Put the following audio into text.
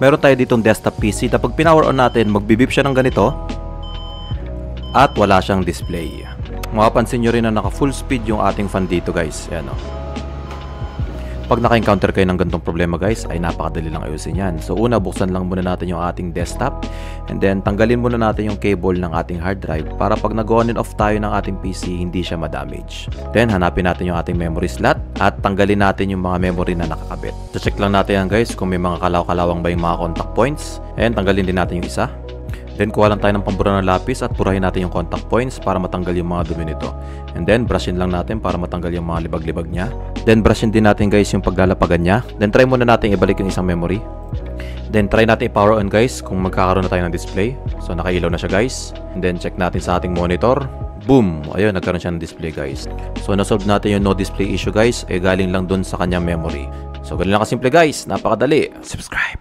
meron tayo ditong desktop PC na pag pinower on natin, magbibip siya ng ganito at wala siyang display. Mapapansin nyo rin na naka full speed yung ating fan dito guys. Ayan o. Pag naka-encounter kayo ng ganitong problema guys, ay napakadali lang ayusin yan. So una, buksan lang muna natin yung ating desktop and then tanggalin muna natin yung cable ng ating hard drive para pag nag-on and off tayo ng ating PC, hindi siya ma-damage. Then hanapin natin yung ating memory slot at tanggalin natin yung mga memory na nakakabit. Check lang natin yan guys kung may mga kalaw-kalawang ba yung mga contact points. And tanggalin din natin yung isa. Then kuha lang tayo ng pambura ng lapis at purahin natin yung contact points para matanggal yung mga dumi nito. And then brushin lang natin para matanggal yung mga libag-libag niya. Then brushin din natin guys yung paglalapagan niya. Then try muna natin ibalik yung isang memory. Then try natin i-power on guys kung magkakaroon na tayo ng display. So nakailaw na siya guys. And then check natin sa ating monitor. Boom! Ayun, nagkaroon siya ng display guys. So nasolve natin yung no display issue guys. Galing lang dun sa kanyang memory. So ganun lang kasimple guys. Napakadali. Subscribe!